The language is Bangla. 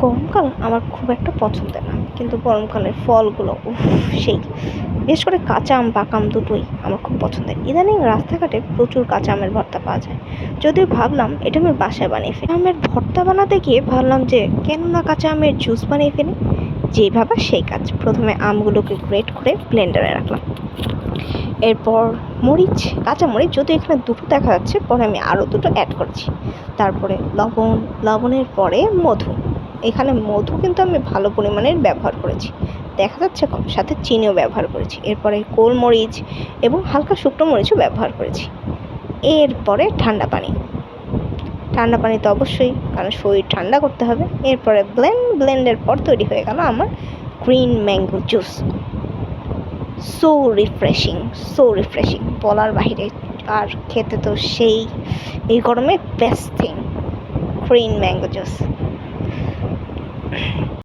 গরমকাল আমার খুব একটা পছন্দের না, কিন্তু গরমকালের ফলগুলো সেই বিশেষ করে কাঁচা আম পাকা আম দুটোই আমার খুব পছন্দের। ইদানিং রাস্তাঘাটে প্রচুর কাঁচা আমের ভর্তা পাওয়া যায়, যদিও ভাবলাম এটা আমি বাসায় বানিয়ে ফেলি। আমের ভর্তা বানাতে গিয়ে ভাবলাম যে কেন না কাঁচা আমের জুস বানিয়ে ফেলি। যেই ভাবা সেই কাজ। প্রথমে আমগুলোকে গ্রেট করে ব্লেন্ডারে রাখলাম। এরপর মরিচ, কাঁচা মরিচ যদিও এখানে দুটো দেখা যাচ্ছে, পরে আমি আরও দুটো অ্যাড করেছি। তারপরে লবণের পরে মধু। এখানে মধু কিন্তু আমি ভালো পরিমাণের ব্যবহার করেছি, দেখা যাচ্ছে কম, সাথে চিনিও ব্যবহার করেছি। এরপরে গোলমরিচ এবং হালকা শুকনো মরিচও ব্যবহার করেছি। এরপরে ঠান্ডা পানি তো অবশ্যই, কারণ শরীর ঠান্ডা করতে হবে। এরপরে ব্লেন্ডের পর তৈরি হয়ে গেল আমার green mango juice. So refreshing বলার বাহিরে। আর খেতে তো সেই, এই গরমে best thing green mango juice.